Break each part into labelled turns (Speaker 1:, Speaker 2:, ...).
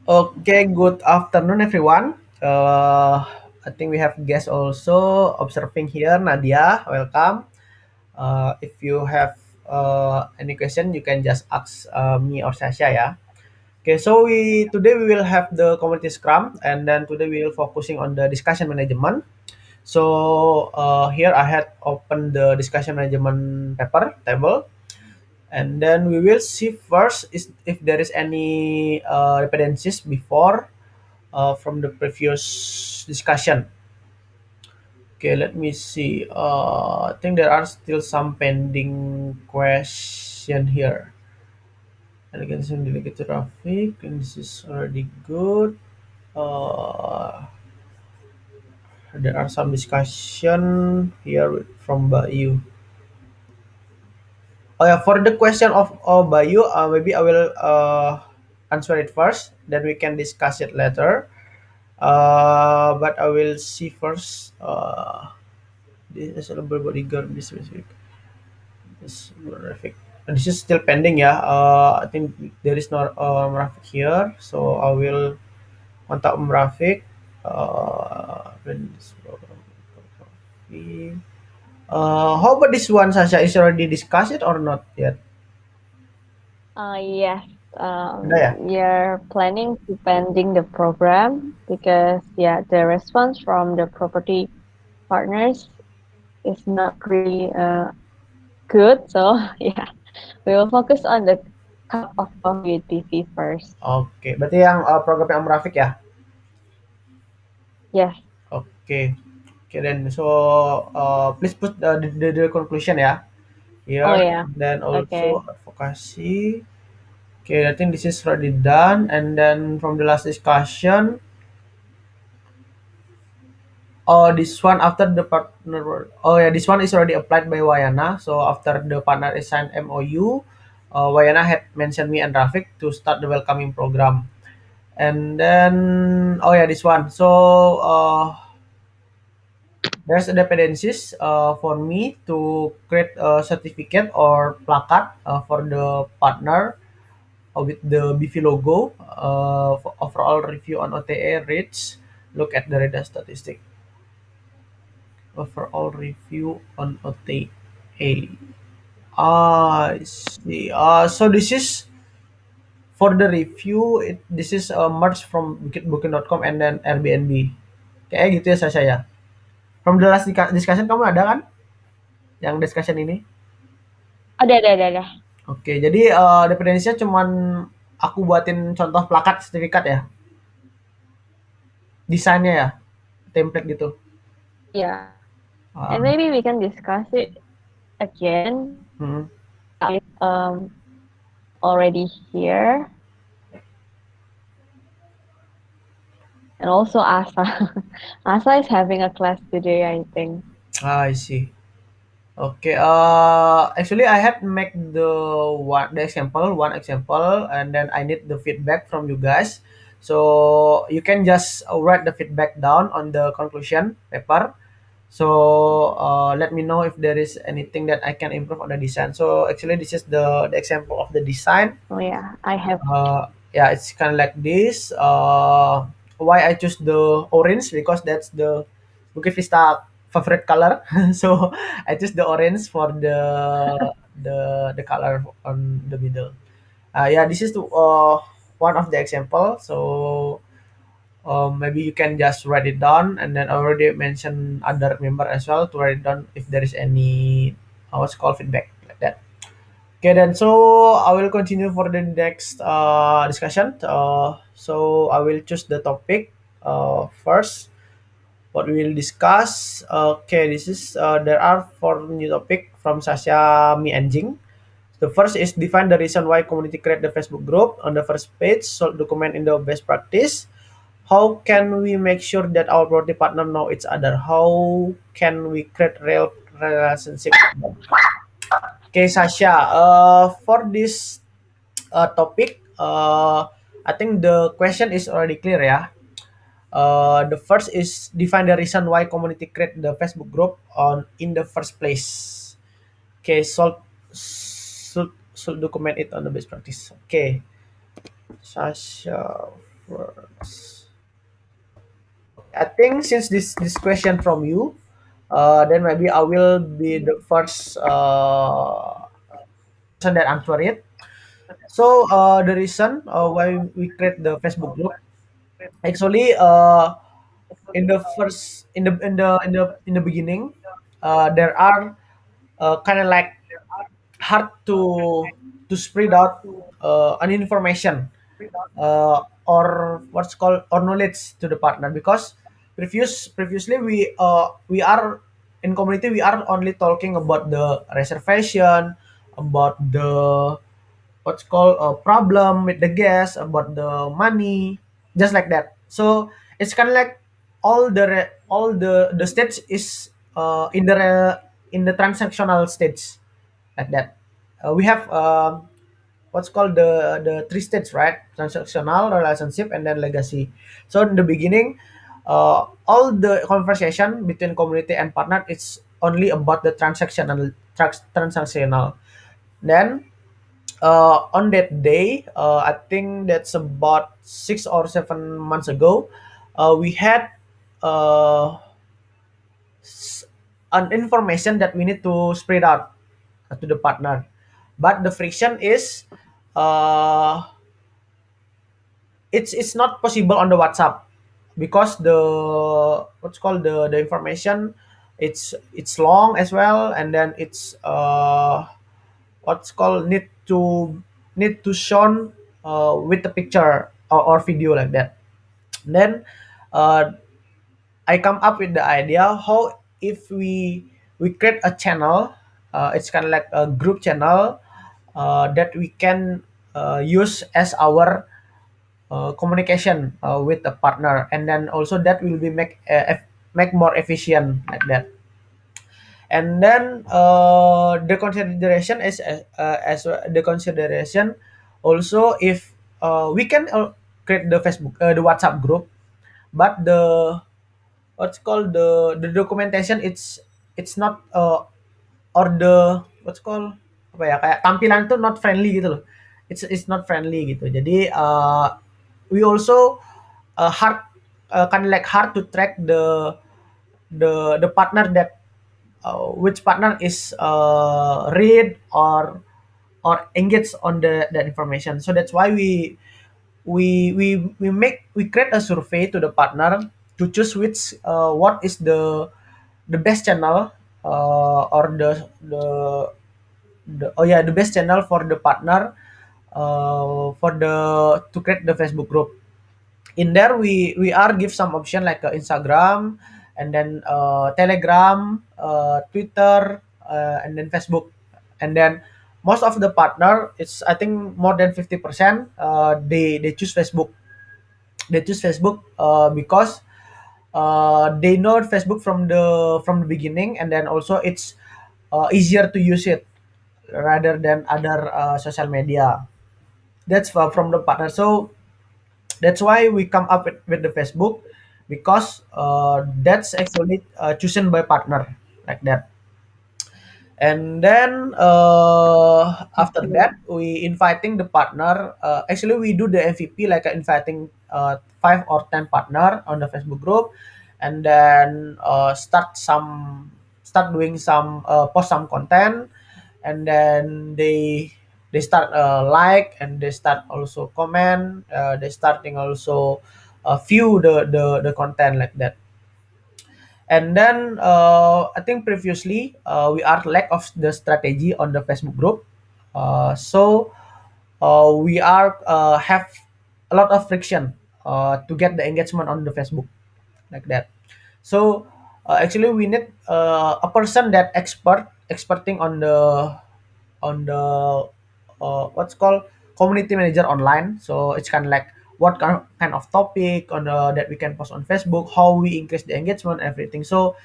Speaker 1: Okay, good afternoon, everyone. I think we have guests also observing here. Nadia, welcome. If you have any question, you can just ask me or Sasha. Yeah. Okay, so we today we will have the community scrum, and then today we will focusing on the discussion management. So here I had opened the discussion management paper table, and then we will see first is if there is any dependencies before from the previous discussion. Okay, let me see. I think there are still some pending question here. And again, some delegate traffic, and this is already good. Uh, there are some discussion here from Bayu. Oh yeah, for the question of Bayu, maybe I will answer it first, then we can discuss it later. But I will see first. This is a bodyguard this week. This graphic. And this is still pending, yeah. I think there is no Rafiq here, so I will contact Rafiq. When this program. How about this one, Sasha? Is already discussed it or not yet?
Speaker 2: Yes,
Speaker 1: Udah ya?
Speaker 2: we are planning to pending the program because the response from the property partners is not really good. So we will focus on the cup of coffee with PV first.
Speaker 1: Oke, berarti yang programnya Om Rafiq ya?
Speaker 2: Yes.
Speaker 1: Oke. Oke, then so please put the conclusion ya
Speaker 2: Oh
Speaker 1: here,
Speaker 2: yeah.
Speaker 1: then
Speaker 2: Okay.
Speaker 1: also advocacy. Okay, I think this is already done. And then from the last discussion, this one after the partner. Oh yeah, this one is already applied by Wayana. So after the partner is signed MOU, Wayana had mentioned me and Rafik to start the welcoming program. And then, oh yeah, this one. So there's a dependencies for me to create a certificate or placard for the partner with the BV logo. For overall review on OTA reads, look at the radar statistic. Overall review on OTA. I see. So this is for the review. This is a merge from booking.com and then Airbnb. Kayak gitu ya saya. From the last discussion kamu ada kan? Yang discussion ini?
Speaker 2: Ada.
Speaker 1: Oke, jadi dependensinya cuman aku buatin contoh plakat sertifikat ya? Desainnya ya? Template gitu?
Speaker 2: Yeah.
Speaker 1: Ah,
Speaker 2: And maybe we can discuss it again.
Speaker 1: hmm.
Speaker 2: Already here, and also Asa. Asa is having a class today, I think.
Speaker 1: I see. Okay, actually I had make one example, and then I need the feedback from you guys. So you can just write the feedback down on the conclusion paper. So let me know if there is anything that I can improve on the design. So actually this is the example of the design.
Speaker 2: Oh yeah, I have.
Speaker 1: Yeah, it's kind of like this. Why I choose the orange because that's the Bukit Vista favorite color. So I choose the orange for the color on the middle. Yeah, this is one of the example. So maybe you can just write it down, and then I already mention other member as well to write it down if there is any what's called feedback like that. Okay, then so I will continue for the next discussion. So I will choose the topic first. What we will discuss. Okay, this is there are four new topic from Sasha, me, and Jing. The first is define the reason why community create the Facebook group on the first page. So document in the best practice. How can we make sure that our property partner know each other? How can we create real relationship? Okay, Sasha. For this topic, I think the question is already clear, yeah. The first is define the reason why community create the Facebook group on in the first place. Okay, should document it on the best practice. Okay, Sasha. I think since this question from you, then maybe I will be the first person that answer it. So the reason why we create the Facebook group, actually, in the first in the beginning, there are kind of like hard to spread out an information or what's called or knowledge to the partner, because previously we are in community, we are only talking about the reservation, about the what's called a problem with the guest, about the money, just like that. So it's kind of like all the stage is in the transactional stage, like that. We have what's called the three stages, right? Transactional, relationship, and then legacy. So in the beginning, all the conversation between community and partner, it's only about the transactional. Then on that day, I think that's about 6 or 7 months ago, we had uh, s- an information that we need to spread out to the partner, but the friction is uh, it's not possible on the WhatsApp, because the what's called the information, it's long as well, and then it's what's called need to shown with the picture or video, like that. Then uh, I come up with the idea how if we create a channel, it's kind of like a group channel that we can use as our communication with the partner, and then also that will be make more efficient, like that. And then the consideration is the consideration also, if we can create the Facebook the WhatsApp group, but the what's called the documentation, it's not or the what's called apa ya, kayak tampilan tuh not friendly gitu loh. It's not friendly gitu. Jadi we also hard kind of like hard to track the partner that which partner is read or engage on the that information. So that's why we create a survey to the partner to choose which what is the best channel or the oh yeah, the best channel for the partner for the to create the Facebook group. In there we are give some option like Instagram, and then Telegram, Twitter, and then Facebook. And then most of the partner, it's I think more than 50%, they choose Facebook. They choose Facebook because they know Facebook from the beginning, and then also it's easier to use it rather than other social media. That's from the partner. So that's why we come up with the Facebook, because that's actually chosen by partner, like that. And then after
Speaker 2: Okay.
Speaker 1: that we inviting the partner. Actually we do the MVP like inviting 5 or 10 partner on the Facebook group, and then start doing some post some content, and then they start like, and they start also comment, they starting also view the content, like that. And then I think previously we are lack of the strategy on the Facebook group. So we are have a lot of friction to get the engagement on the Facebook, like that. So actually we need a person that experting on the what's called community manager online. So it's kind of like what kind of topic on that we can post on Facebook, how we increase the engagement, everything. So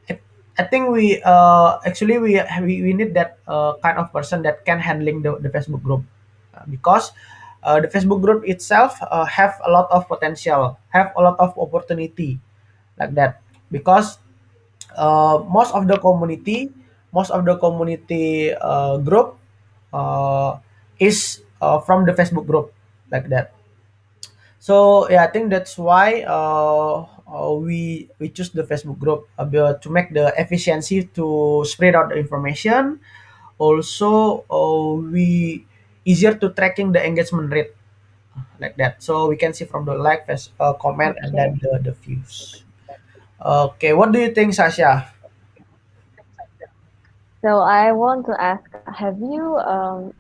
Speaker 1: I, I think we actually we need that kind of person that can handling the Facebook group, because the Facebook group itself have a lot of potential, have a lot of opportunity, like that. Because most of the community group uh, is from the Facebook group, like that. So yeah, I think that's why we choose the Facebook group to make the efficiency to spread out the information. Also, we easier to tracking the engagement rate like that. So we can see from the like, comment, and
Speaker 2: Okay.
Speaker 1: then the views. Okay, what do you think, Sasha?
Speaker 2: So I want to ask, have you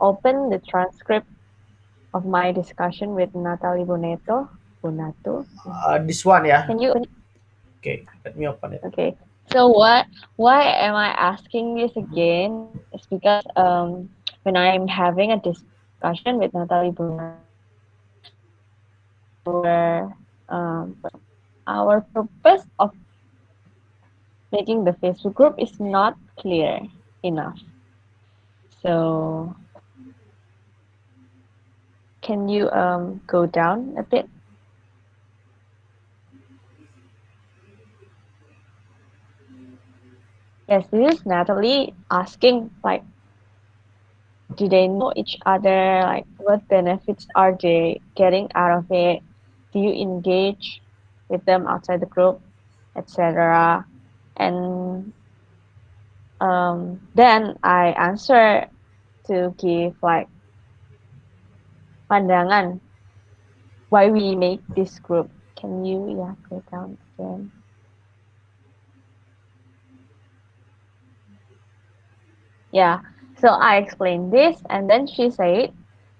Speaker 2: opened the transcript of my discussion with Natalie Boneto? Bonato?
Speaker 1: This one, yeah.
Speaker 2: Can you open it?
Speaker 1: Okay, let me open it.
Speaker 2: Okay. So why am I asking this again? It's because when I'm having a discussion with Natalie Bonato, our our purpose of making the Facebook group is not clear enough. So can you go down a bit? Yes, this is Natalie asking like, do they know each other? Like, what benefits are they getting out of it? Do you engage with them outside the group, etc.? And then I answer to give like pandangan why we make this group. Can you yeah go down again? Yeah. So I explained this, and then she said,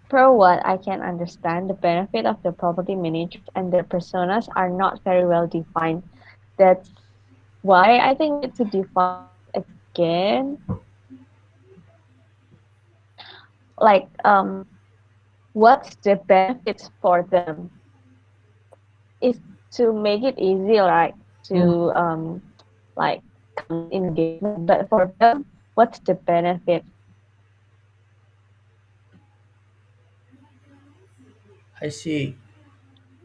Speaker 2: per what I can understand, the benefit of the property managers and their personas are not very well defined. That's why I think we need to define it again. Like, what's the benefits for them? Is to make it easy, right?
Speaker 1: Hmm,
Speaker 2: To like count engagement, but for them, what's the benefit?
Speaker 1: I see.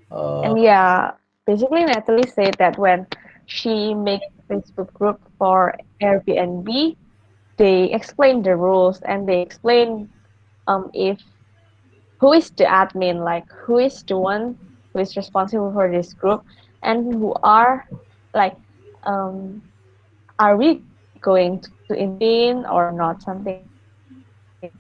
Speaker 1: Uh,
Speaker 2: And yeah, basically Natalie said that when she make Facebook group for Airbnb, they explain the rules and they explain if who is the admin, like who is the one who is responsible for this group, and who are like um are we going to intervene or not, something like that.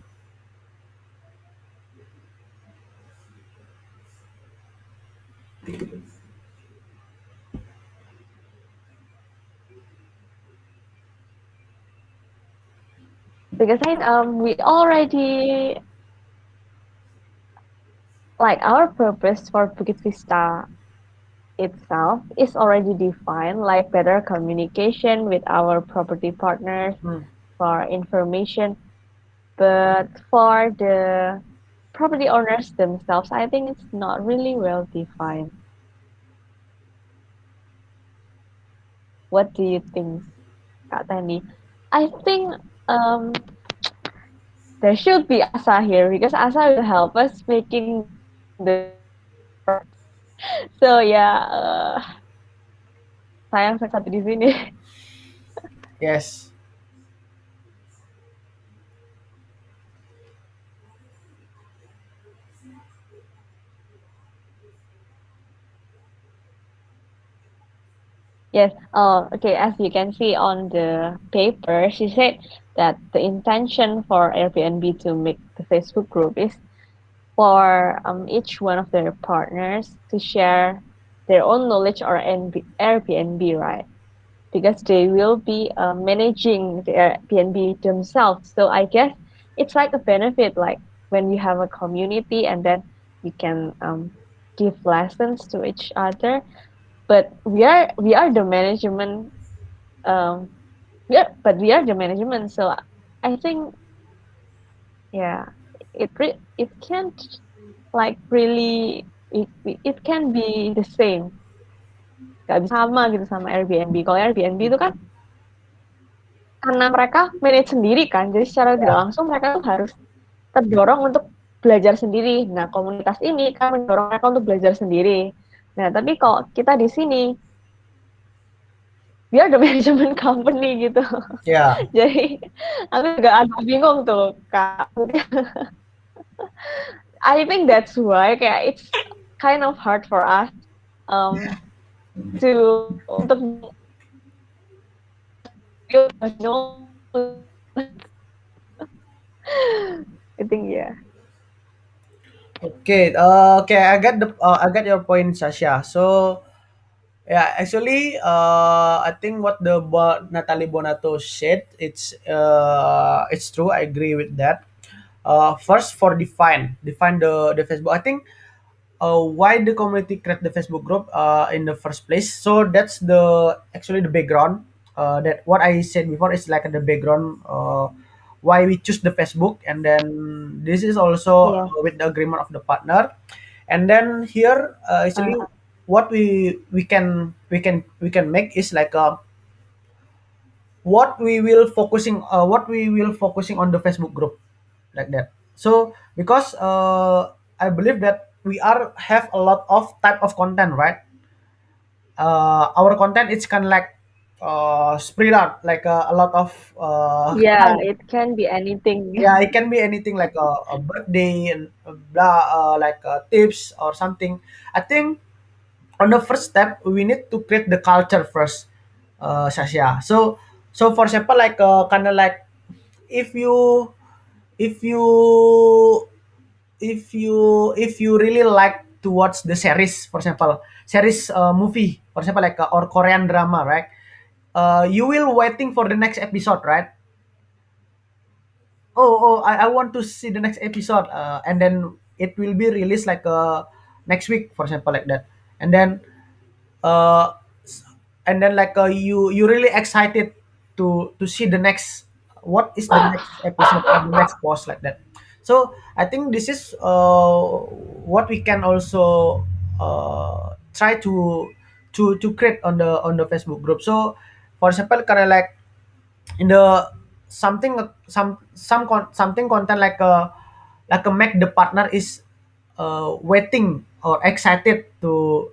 Speaker 2: Because I we already like our purpose for Bukit Vista itself is already defined, like better communication with our property partners
Speaker 1: hmm,
Speaker 2: for information. But for the property owners themselves, I think it's not really well defined. What do you think, Kak Tani? I think um, there should be Asa here because Asa will help us making the group more. So yeah, sayang saya satu di sini.
Speaker 1: yes.
Speaker 2: Yes. Okay. As you can see on the paper, she said that the intention for Airbnb to make the Facebook group is for each one of their partners to share their own knowledge or Airbnb, right? Because they will be managing the Airbnb themselves. So I guess it's like a benefit, like when you have a community and then you can give lessons to each other. But we are the management. Um, we are the management. So I think yeah, it can't like really it can be the same, nggak bisa sama gitu sama Airbnb. Kalau Airbnb itu kan karena mereka manage sendiri kan, jadi secara tidak
Speaker 1: Yeah,
Speaker 2: langsung mereka tuh harus terdorong untuk belajar sendiri. Nah, komunitas ini kan mendorong mereka untuk belajar sendiri. Nah, tapi kalau kita di sini, dia ada management company gitu.
Speaker 1: yeah,
Speaker 2: Jadi, aku juga agak bingung tuh, Kak. I think that's why kayak it's kind of hard for us um to untuk build a knowledge about that. I think yeah.
Speaker 1: Okay, okay, I get your point, Sasha. So yeah, actually, I think what Natalie Bonato said, it's true. I agree with that. First, for define the Facebook. I think why the community create the Facebook group in the first place. So that's the actually the background. That what I said before is like the background. Why we choose the Facebook, and then this is also
Speaker 2: Yeah.
Speaker 1: with the agreement of the partner, and then here actually
Speaker 2: Uh,
Speaker 1: what we can make is like what we will focusing on the Facebook group, like that. So because I believe that we are have a lot of type of content, right? Our content is kind of like spread out like a lot of
Speaker 2: yeah, it can be anything.
Speaker 1: yeah, it can be anything like a birthday and blah, like tips or something. I think on the first step we need to create the culture first, Sasha. So for example, like kind of like if you if you if you really like to watch the series, for example, series movie, for example, like or Korean drama, right? You will waiting for the next episode, right? I want to see the next episode, and then it will be released like next week, for example, like that. And then uh like you really excited to see the next, what is the next episode or the next post, like that. So I think this is what we can also try to create on the Facebook group. So for example, kind of like in the something something content like a make the partner is waiting or excited to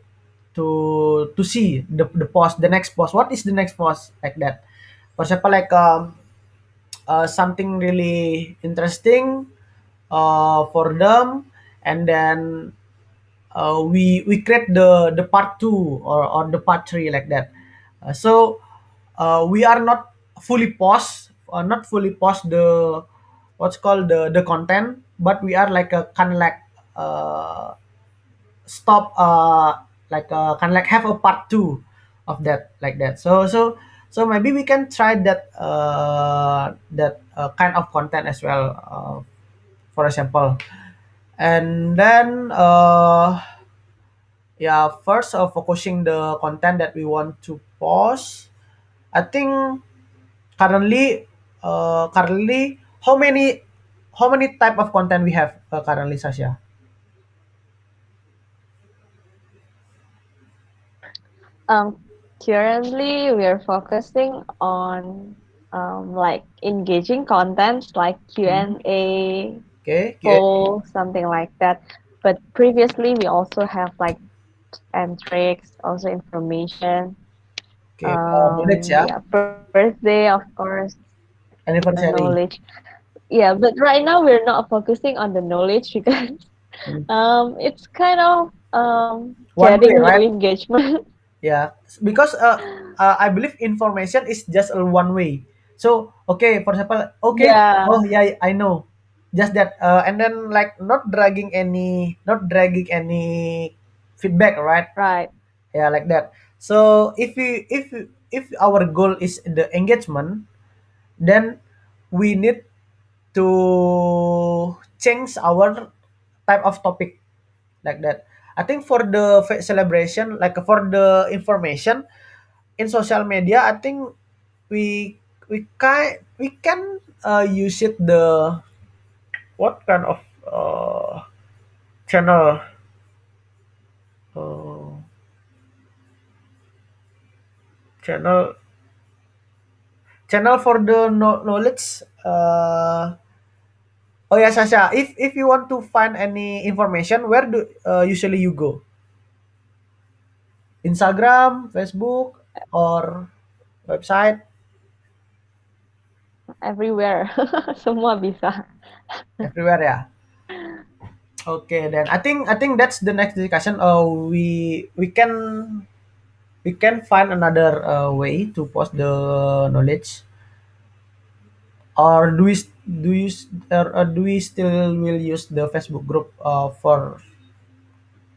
Speaker 1: see the post, the next post, what is the next post, like that. For example, like something really interesting for them, and then we create the part two or the part three, like that. So we are not fully post the what's called the content, but we are like a kind of like uh, stop like kind of like have a part two of that, like that. So maybe we can try that kind of content as well, for example. And then yeah, first focusing the content that we want to post. I think currently currently how many type of content we have currently, Sasha?
Speaker 2: Um, Currently, we are focusing on like engaging contents like
Speaker 1: Mhm.
Speaker 2: Q&A,
Speaker 1: Okay, Q&A.
Speaker 2: poll, something like that. But previously, we also have like and tricks, also information.
Speaker 1: Okay, knowledge, yeah,
Speaker 2: Yeah, birthday, of course, the
Speaker 1: anniversary.
Speaker 2: knowledge. Yeah, but right now we're not focusing on the knowledge because
Speaker 1: Mm.
Speaker 2: it's kind of
Speaker 1: One way,
Speaker 2: getting low
Speaker 1: right?
Speaker 2: engagement.
Speaker 1: Yeah, because I believe information is just a one way. So okay, for example, okay,
Speaker 2: Yeah,
Speaker 1: oh yeah, I know, just that, and then like not dragging any feedback, right?
Speaker 2: right.
Speaker 1: Yeah, like that. So if our goal is the engagement, then we need to change our type of topic, like that. I think for the celebration, like for the information in social media, I think we can use it the what kind of channel, uh, channel channel for the knowledge. Oh yeah, Sasha. If you want to find any information, where do usually you go? Instagram, Facebook, or website?
Speaker 2: Everywhere. Semua bisa.
Speaker 1: Everywhere, ya. Okay, then I think that's the next discussion. We can find another way to post the knowledge, or do we still will use the Facebook group for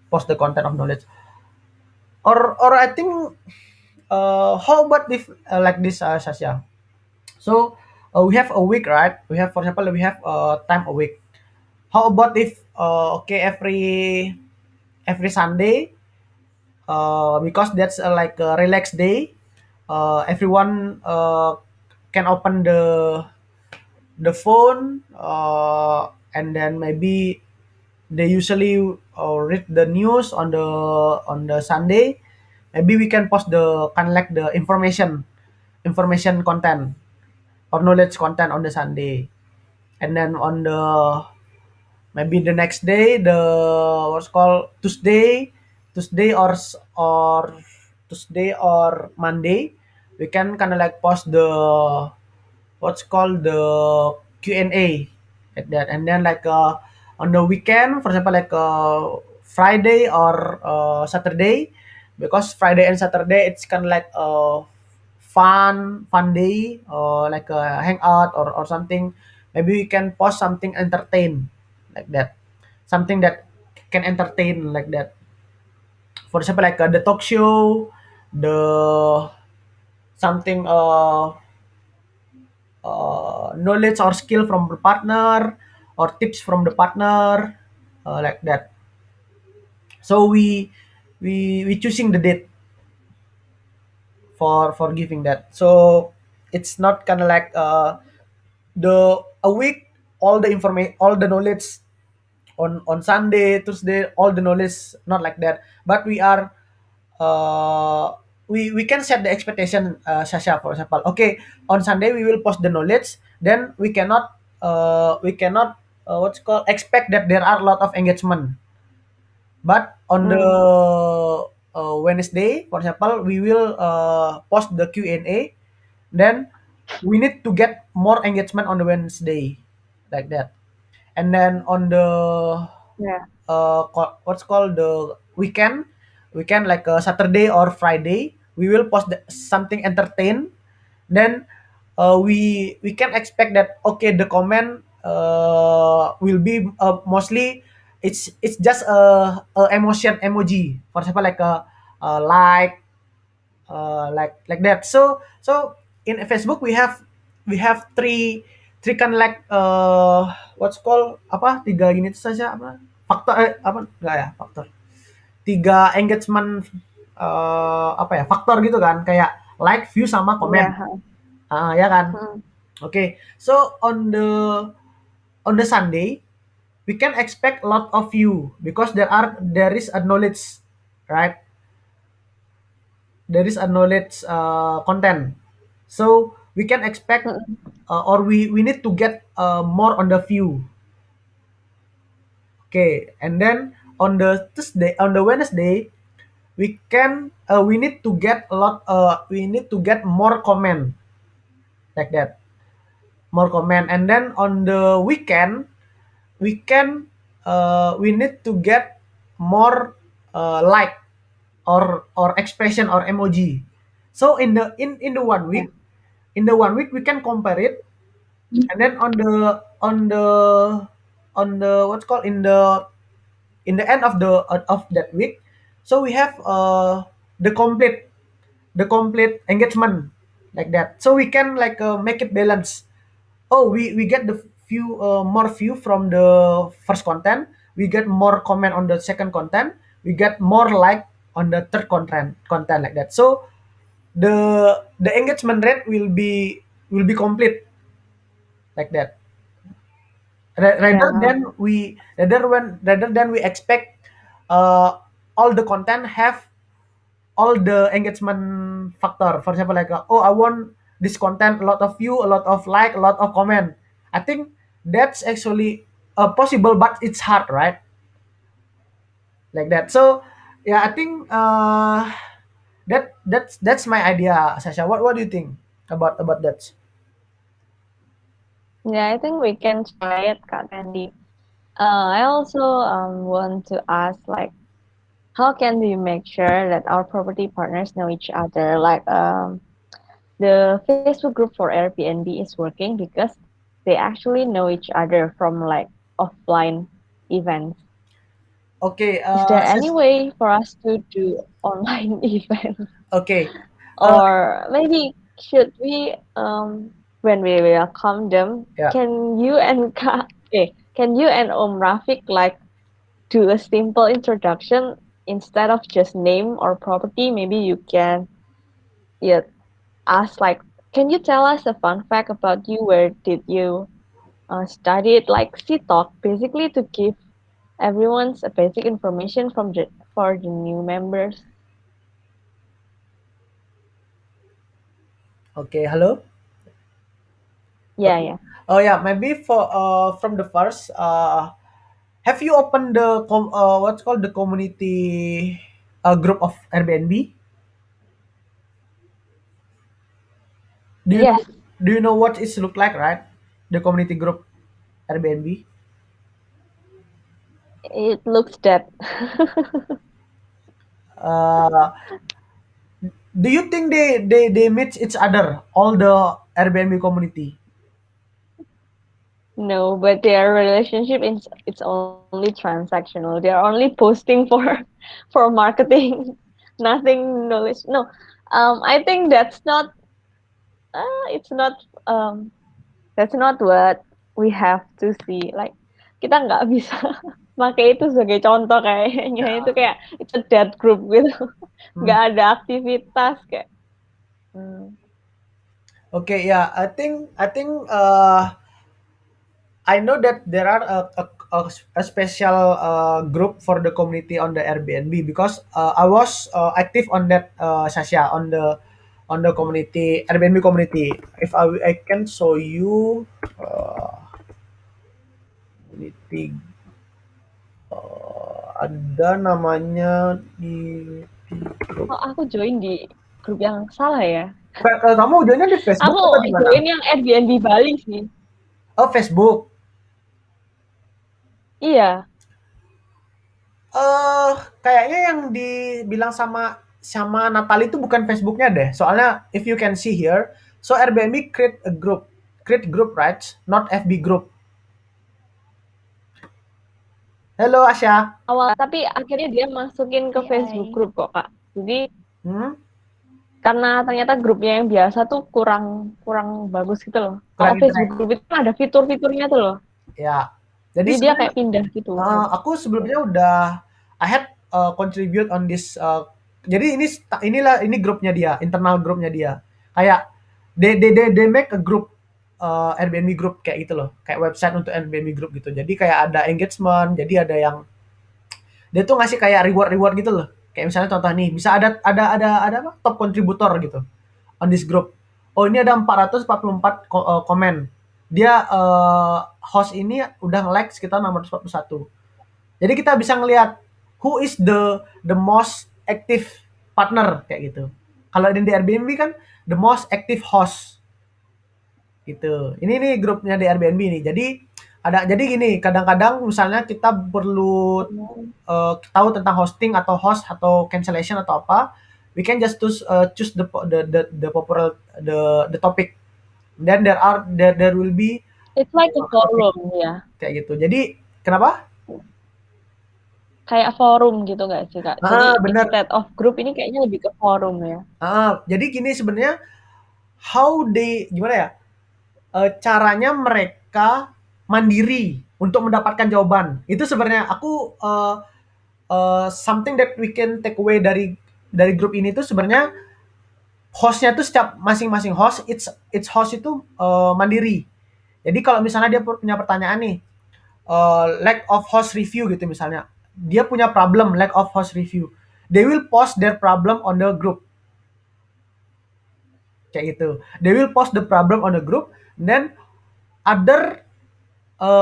Speaker 1: post the content of knowledge, or I think how about if like this, Sasha? So we have a week, right? We have, for example, we have time a week. How about if okay, every Sunday, because that's like a relaxed day, everyone can open the phone, and then maybe they usually read the news on the Sunday. Maybe we can post the kind of like the information content or knowledge content on the Sunday, and then on the maybe the next day, the what's called Tuesday or Monday, we can kind of like post the what's called the Q&A, like that. And then like on the weekend, for example, like Friday or Saturday, because Friday and Saturday it's kind of like fun day, or like a hangout, or something. Maybe we can post something entertain, like that, something that can entertain, like that. For example, like the talk show, the something knowledge or skill from the partner, or tips from the partner, like that. So we choosing the date for giving that. So it's not kind of like the a week, all the information, all the knowledge on Sunday, Tuesday, all the knowledge, not like that. But we are uh, we can set the expectation, Sasha, for example. Okay, on Sunday we will post the knowledge. Then we cannot what's called expect that there are a lot of engagement. But on the
Speaker 2: Mm.
Speaker 1: Wednesday, for example, we will post the Q&A. Then we need to get more engagement on the Wednesday, like that. And then on the
Speaker 2: Yeah.
Speaker 1: what's called the weekend, like Saturday or Friday, we will post something entertain. Then we can expect that, okay, the comment will be mostly it's just a emotion emoji, for example, like a like that. So in Facebook we have three kind of like what's called apa, tiga gini itu saja, apa, faktor, apa enggak ya, faktor, tiga engagement, apa ya, faktor gitu kan, kayak like, view, sama komen.
Speaker 2: Yeah. Huh.
Speaker 1: Ya kan.
Speaker 2: Mm.
Speaker 1: Okay, so on the Sunday we can expect a lot of view, because there is a knowledge, right? There is a knowledge content. So we can expect,
Speaker 2: Mm.
Speaker 1: or we need to get more on the view. Okay, and then on the Wednesday, we need to get a lot, we need to get more comment, like that, more comment. And then on the weekend, we need to get more like, or expression, or emoji. So in the one
Speaker 2: Yeah.
Speaker 1: week, we can compare it. And then on the what's called in the end of that week, so we have the complete the complete engagement, like that. So we can like make it balance. Oh, we get the few, more view from the first content, we get more comment on the second content, we get more like on the third content, like that. So the engagement rate will be complete, like that.
Speaker 2: Yeah. Huh.
Speaker 1: Rather than we expect uh, all the content have all the engagement factor. For example, like oh, I want this content a lot of view, a lot of like, a lot of comment. I think that's actually possible, but it's hard, right? Like that. So yeah, I think that's my idea, Sasha. What do you think about that?
Speaker 2: Yeah. I think we can try it, Kak Andy. I also want to ask, like, how can we make sure that our property partners know each other? Like, the Facebook group for Airbnb is working because they actually know each other from like offline events.
Speaker 1: Okay,
Speaker 2: Is there any way for us to do online events?
Speaker 1: okay, uh,
Speaker 2: Or maybe should we, when we welcome them,
Speaker 1: yeah.
Speaker 2: can you and can you and Rafiq like do a simple introduction instead of just name or property? Maybe you can, yeah, ask like, can you tell us a fun fact about you? Where did you study it? Like C talk, basically to give everyone's a basic information from for the new members.
Speaker 1: Okay, hello.
Speaker 2: Yeah,
Speaker 1: Okay.
Speaker 2: yeah.
Speaker 1: Oh yeah, maybe for from the first, have you opened the what's called the community group of Airbnb? Do you know
Speaker 2: Yes,
Speaker 1: do you know what it look like, right? The community group Airbnb.
Speaker 2: it looks that.
Speaker 1: Uh, do you think they meet each other, all the Airbnb community?
Speaker 2: No, but their relationship is it's only transactional. They are only posting for for marketing, nothing knowledge. No, I think it's not um that's not what we have to see. Like kita nggak bisa pakai itu sebagai contoh kayaknya itu kayak it's a dead group gitu,
Speaker 1: Hmm.
Speaker 2: nggak ada aktivitas kayak. Hmm.
Speaker 1: Okay, yeah, I think I know that there are a special group for the community on the Airbnb because I was active on that Sasha on the community Airbnb community. If I can show you community ada namanya di grup.
Speaker 2: Oh, aku join di grup yang salah ya.
Speaker 1: Kamu udah di Facebook
Speaker 2: Aku
Speaker 1: atau di mana?
Speaker 2: join yang Airbnb Bali sih.
Speaker 1: Oh, Facebook.
Speaker 2: Iya.
Speaker 1: Eh, kayaknya yang dibilang sama sama Natali itu bukan Facebooknya deh. Soalnya if you can see here, so Airbnb create group, right? Not FB group. Hello Asya.
Speaker 2: Awal tapi akhirnya dia masukin ke
Speaker 3: Hai,
Speaker 2: Facebook
Speaker 3: hai.
Speaker 2: group kok, Kak. Jadi
Speaker 1: Hmm,
Speaker 2: karena ternyata grupnya yang biasa tuh kurang kurang bagus gitu loh. Kalau
Speaker 1: kurang
Speaker 2: Facebook
Speaker 1: internet.
Speaker 2: group itu kan ada fitur-fiturnya tuh loh.
Speaker 1: Ya. Jadi
Speaker 2: Jadi dia
Speaker 1: sebenarnya
Speaker 2: kayak pindah gitu.
Speaker 1: aku sebelumnya udah I had contribute on this. Jadi ini grupnya dia, internal grupnya dia. Kayak they make a group Airbnb group kayak gitu loh, kayak website untuk Airbnb group gitu. Jadi kayak ada engagement, jadi ada yang dia tuh ngasih kayak reward gitu loh. Kayak misalnya contoh nih, bisa ada apa? Top kontributor gitu on this group. Oh, ini ada 444 komen. Dia host ini udah nge-like sekitar 641. Jadi kita bisa ngelihat who is the most active partner kayak gitu. Kalau di Airbnb kan the most active host gitu. Ini nih grupnya di Airbnb nih. Jadi gini, kadang-kadang misalnya kita perlu
Speaker 2: Oh.
Speaker 1: tahu tentang hosting atau host atau cancellation atau apa, we can just choose the popular the topic. Then there will be
Speaker 2: It's like a
Speaker 1: topic
Speaker 2: forum ya.
Speaker 1: kayak gitu. Jadi kenapa?
Speaker 2: Kayak forum gitu nggak sih, Kak? Jadi
Speaker 1: Benar.
Speaker 2: instead of group ini kayaknya lebih ke forum ya.
Speaker 1: Jadi gini sebenarnya gimana ya? Caranya mereka mandiri untuk mendapatkan jawaban. Itu sebenarnya aku something that we can take away dari grup ini tuh sebenarnya hostnya tuh setiap masing-masing host it's host itu mandiri. Jadi kalau misalnya dia punya pertanyaan nih, lack of host review gitu misalnya, dia punya problem lack of host review, they will post their problem on the group kayak gitu. They will post the problem on the group, then other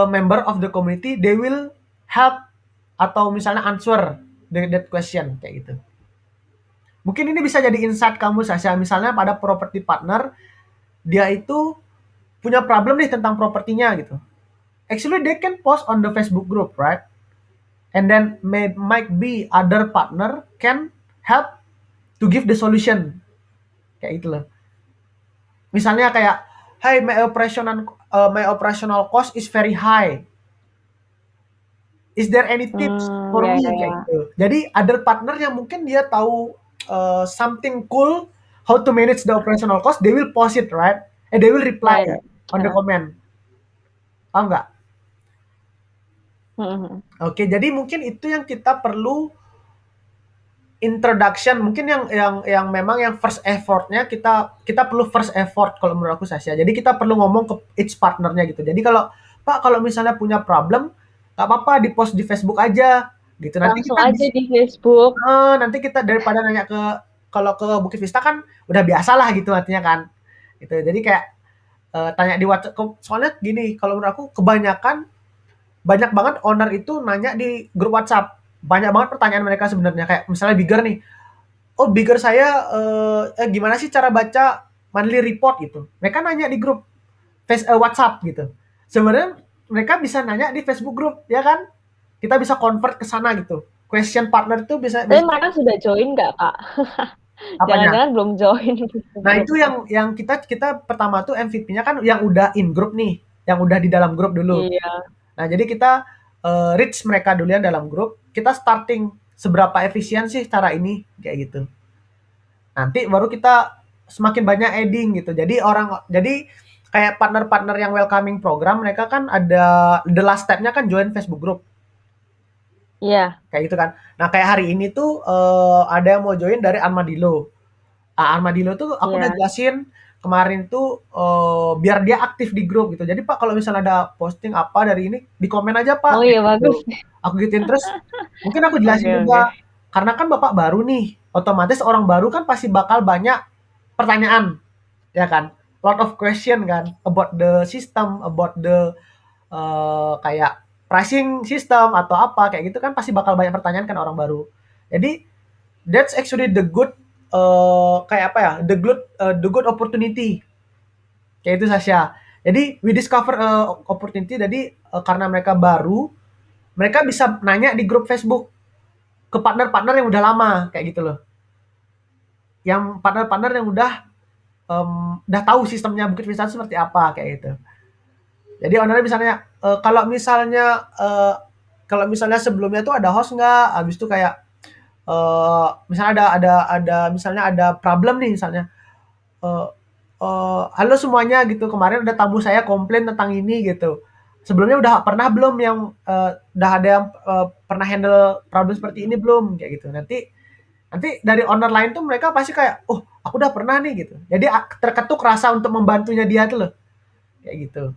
Speaker 1: member of the community they will help atau misalnya answer that question kayak gitu. Mungkin ini bisa jadi insight kamu Sasha, misalnya pada property partner dia itu punya problem nih tentang propertinya gitu. actually they can post on the Facebook group, right? And then might be other partner can help to give the solution kayak gitu loh. Misalnya kayak, "Hey, my operational cost is very high. Is there any tips for
Speaker 2: Ya, ya,
Speaker 1: me?" Kayak
Speaker 2: ya.
Speaker 1: gitu. Jadi other partner yang mungkin dia tahu something cool how to manage the operational cost, they will post it, right? And they will reply
Speaker 2: Right, right.
Speaker 1: on the
Speaker 2: Heeh.
Speaker 1: comment. Paham nggak?
Speaker 2: Mhm, mhm.
Speaker 1: Oke, jadi mungkin itu yang kita perlu introduction, mungkin yang memang yang first effort-nya kita kita perlu first effort kalau menurut aku Sasha. Jadi kita perlu ngomong ke each partnernya gitu. Jadi kalau, "Pak, kalau misalnya punya problem, nggak apa-apa di-post di Facebook aja," gitu. Nanti
Speaker 2: Langsung
Speaker 1: kita
Speaker 2: aja di Facebook.
Speaker 1: nanti kita daripada nanya ke kalau ke Bukit Vista kan udah biasa lah gitu artinya kan, gitu. Jadi kayak, tanya di WhatsApp soalnya gini, kalau menurut aku kebanyakan banyak banget owner itu nanya di grup WhatsApp. Banyak banget pertanyaan mereka sebenarnya kayak misalnya bigger nih, "Oh, bigger saya, gimana sih cara baca monthly report?" Gitu. Mereka nanya di grup WhatsApp gitu. Sebenarnya mereka bisa nanya di Facebook group, ya kan? Kita bisa convert ke sana gitu. Question partner itu bisa
Speaker 2: Tapi
Speaker 1: bisa
Speaker 2: mereka sudah join nggak, Kak?
Speaker 1: apanya?
Speaker 2: Jangan-jangan belum join Facebook
Speaker 1: Nah, itu
Speaker 2: group.
Speaker 1: yang kita kita pertama tuh MVP-nya kan yang udah in group nih, yang udah di dalam grup dulu.
Speaker 2: Iya.
Speaker 1: Nah, jadi kita, reach mereka dulu yang dalam grup, kita starting seberapa efisien sih cara ini, kayak gitu. Nanti baru kita semakin banyak adding gitu. Jadi kayak partner-partner yang welcoming program mereka kan ada the last step-nya kan join Facebook group,
Speaker 2: Iya,
Speaker 1: kayak gitu kan. Nah, kayak hari ini tuh, ada yang mau join dari Armadillo. Armadillo tuh aku udah
Speaker 2: iya.
Speaker 1: jelasin kemarin tuh, biar dia aktif di grup gitu. Jadi, "Pak, kalau misalnya ada posting apa dari ini, di komen aja,
Speaker 2: Oh
Speaker 1: Pak," kayak
Speaker 2: iya, bagus
Speaker 1: gitu.
Speaker 2: nih.
Speaker 1: Aku gituin terus mungkin aku
Speaker 2: Oke,
Speaker 1: jelasin
Speaker 2: oke.
Speaker 1: juga, karena kan Bapak baru nih, otomatis orang baru kan pasti bakal banyak pertanyaan, ya kan? Lot of question kan about the system, about the kayak pricing system atau apa kayak gitu kan pasti bakal banyak pertanyaan kan orang baru. Jadi that's actually the good kayak apa ya? The good opportunity. Kayak itu Sasha. Jadi we discover opportunity jadi karena mereka baru, mereka bisa nanya di grup Facebook ke partner-partner yang udah lama kayak gitu loh. Yang partner-partner yang udah tahu sistemnya Bukit Wisata seperti apa kayak gitu. Jadi ownernya misalnya kalau misalnya sebelumnya tuh ada host nggak, habis itu kayak misalnya ada misalnya ada problem nih misalnya, eee "Halo semuanya," gitu, "kemarin ada tamu saya komplain tentang ini," gitu. "Sebelumnya udah pernah belum yang udah ada yang pernah handle problem seperti ini belum?" Kayak gitu. Nanti nanti dari owner lain tuh mereka pasti kayak, "Oh, aku udah pernah nih," gitu. Jadi terketuk rasa untuk membantunya dia tuh loh, kayak gitu.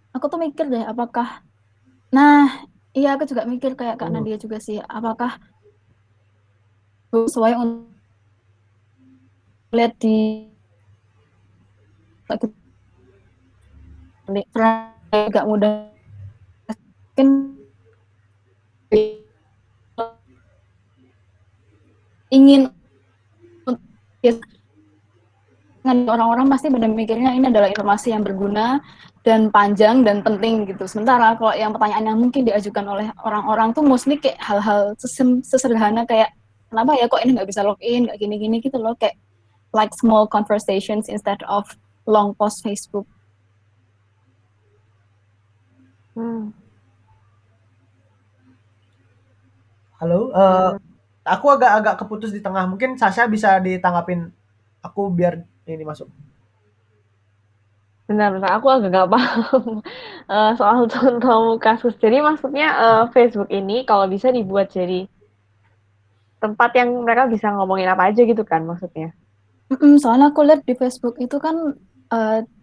Speaker 3: Aku tuh mikir deh, apakah, nah, iya aku juga mikir kayak Kak
Speaker 1: Mhm.
Speaker 3: Nadia juga sih, apakah sesuai untuk lihat di agak mudah mungkin ingin orang-orang pasti benar mikirnya ini adalah informasi yang berguna dan panjang dan penting gitu. Sementara kalau yang pertanyaan yang mungkin diajukan oleh orang-orang tuh mostly kayak hal-hal sesederhana kayak kenapa ya kok ini nggak bisa login, nggak gini-gini gitu loh, kayak like small conversations instead of long post Facebook.
Speaker 2: Hmm.
Speaker 1: Halo,
Speaker 2: Hmm.
Speaker 1: aku agak-agak keputus di tengah, mungkin Sasha bisa ditanggapin aku biar ini masuk.
Speaker 2: Bentar, bentar. Aku agak nggak paham soal contoh kasus. Jadi maksudnya Facebook ini kalau bisa dibuat jadi tempat yang mereka bisa ngomongin apa aja gitu kan maksudnya.
Speaker 3: Soalnya aku lihat di Facebook itu kan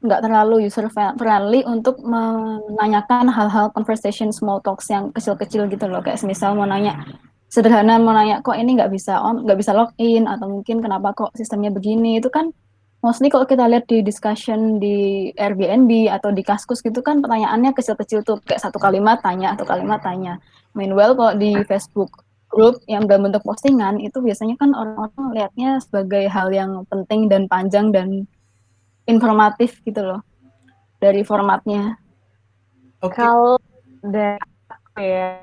Speaker 3: nggak terlalu user friendly untuk menanyakan hal-hal conversation small talks yang kecil-kecil gitu loh, kayak misal mau nanya sederhana, mau nanya kok ini nggak bisa login, atau mungkin kenapa kok sistemnya begini, itu kan mostly kalau kita lihat di discussion di Airbnb atau di Kaskus gitu kan pertanyaannya kecil-kecil tuh kayak satu kalimat tanya, satu kalimat tanya. Meanwhile kalau di Facebook grup yang dalam bentuk postingan itu biasanya kan orang-orang lihatnya sebagai hal yang penting dan panjang dan informatif gitu loh dari formatnya.
Speaker 1: Oke.
Speaker 2: Kalau dari aku ya,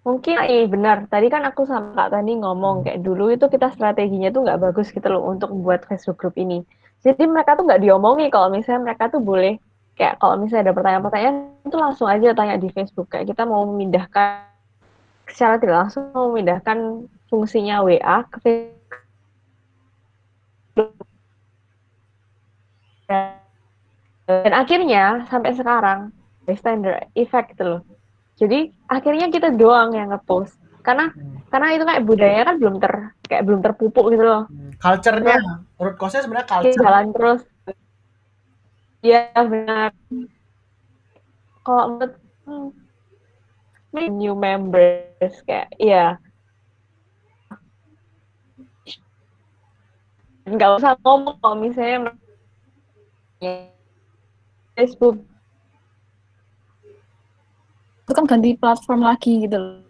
Speaker 2: mungkin benar. Tadi kan aku sama Kak Tani ngomong
Speaker 1: Hmm.
Speaker 2: kayak dulu itu kita strateginya tuh nggak bagus gitu loh untuk membuat Facebook group ini. Jadi mereka tuh nggak diomongi kalau misalnya mereka tuh boleh kayak kalau misalnya ada pertanyaan-pertanyaan itu langsung aja tanya di Facebook. Kayak kita mau memindahkan secara tidak langsung mau memindahkan fungsinya WA ke Facebook. Dan akhirnya sampai sekarang bystander effect gitu loh. Jadi akhirnya kita doang yang ngepost karena itu kayak budaya kan belum terpupuk gitu loh.
Speaker 1: Culture-nya,
Speaker 2: Terus
Speaker 1: root cause-nya sebenarnya
Speaker 2: kita
Speaker 1: culture.
Speaker 2: jalan terus, ya benar. Kalau menurut new members kayak ya nggak usah ngomong kalau misalnya Facebook
Speaker 3: Itu kan ganti platform lagi gitu loh.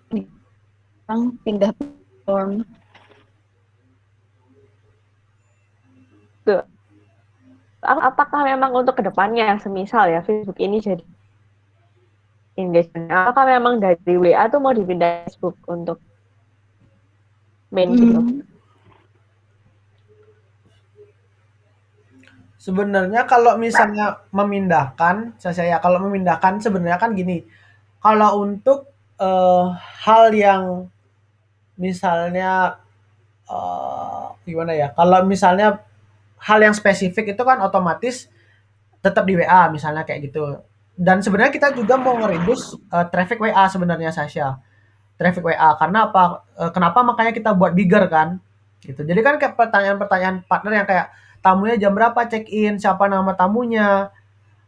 Speaker 3: Orang pindah platform.
Speaker 2: tuh. Apakah memang untuk kedepannya semisal ya Facebook ini jadi engagement, apakah memang dari WA tuh mau dipindah Facebook untuk main gitu?
Speaker 1: Sebenarnya kalau misalnya memindahkan, saya kalau memindahkan sebenarnya kan gini, kalau untuk, hal yang misalnya, gimana ya, kalau misalnya hal yang spesifik itu kan otomatis tetap di WA misalnya kayak gitu. Dan sebenarnya kita juga mau nge-reduce, traffic WA sebenarnya Sasha. Traffic WA karena apa? Kenapa makanya kita buat bigger kan? Gitu. Jadi kan kayak pertanyaan-pertanyaan partner yang kayak tamunya jam berapa check in, siapa nama tamunya,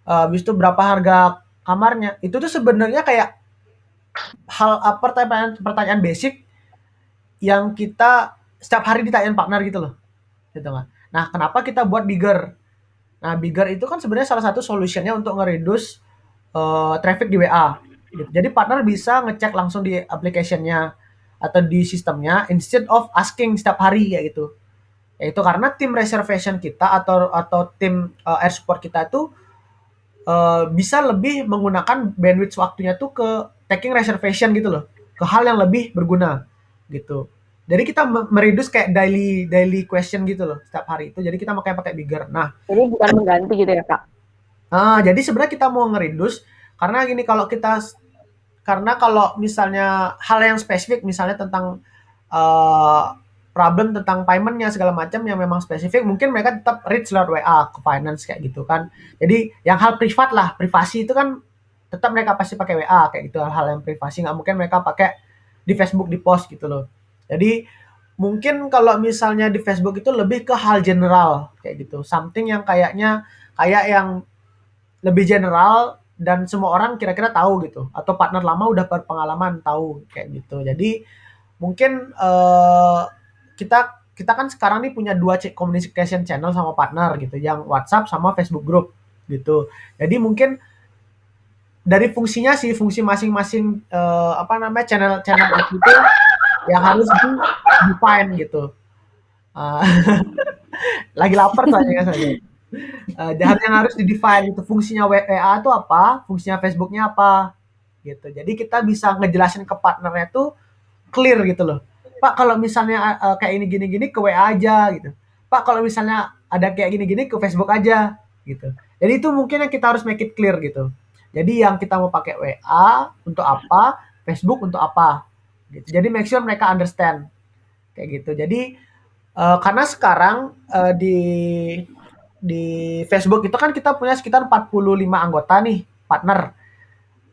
Speaker 1: habis itu berapa harga kamarnya. Itu tuh sebenarnya kayak hal apa pertanyaan basic yang kita setiap hari ditanyain partner gitu loh. Gitu kan. Nah, kenapa kita buat bigger? Nah, bigger itu kan sebenarnya salah satu solutionnya untuk nge-reduce traffic di WA. Gitu. Jadi partner bisa ngecek langsung di application-nya atau di sistemnya instead of asking setiap hari ya gitu. Yaitu karena tim reservation kita atau tim air support kita itu bisa lebih menggunakan bandwidth waktunya tuh ke taking reservation gitu loh, ke hal yang lebih berguna gitu. Jadi kita mereduce kayak daily daily question gitu loh setiap hari itu. Jadi kita makanya pakai bigger. Nah,
Speaker 2: Jadi bukan mengganti gitu ya Kak?
Speaker 1: jadi sebenarnya kita mau ngereduce karena gini karena kalau misalnya hal yang spesifik misalnya tentang uh, problem tentang paymentnya segala macam yang memang spesifik mungkin mereka tetap reach lewat WA ke finance kayak gitu kan. Jadi yang hal privat lah, privasi itu kan tetap mereka pasti pakai WA kayak gitu hal-hal yang privasi nggak mungkin mereka pakai di Facebook di post gitu loh. Jadi mungkin kalau misalnya di Facebook itu lebih ke hal general kayak gitu, something yang kayak yang lebih general dan semua orang kira-kira tahu gitu atau partner lama udah berpengalaman tahu kayak gitu. Jadi mungkin kita kita kan sekarang nih punya dua communication channel sama partner gitu, yang WhatsApp sama Facebook Group gitu. Jadi mungkin dari fungsinya sih fungsi masing-masing apa namanya channel-channel itu yang harus di define gitu. Uh, lagi lapar soalnya saya. Yang harus di-define gitu, fungsinya WA itu apa, fungsinya Facebooknya apa, gitu. Jadi kita bisa ngejelasin ke partnernya tuh clear gitu loh. Pak kalau misalnya kayak ini gini-gini ke WA aja gitu. Pak kalau misalnya ada kayak gini-gini ke Facebook aja gitu. Jadi itu mungkin yang kita harus make it clear gitu. Jadi yang kita mau pakai WA untuk apa, Facebook untuk apa gitu. Jadi make sure mereka understand kayak gitu. Jadi karena sekarang di Facebook itu kan kita punya sekitar 45 anggota nih partner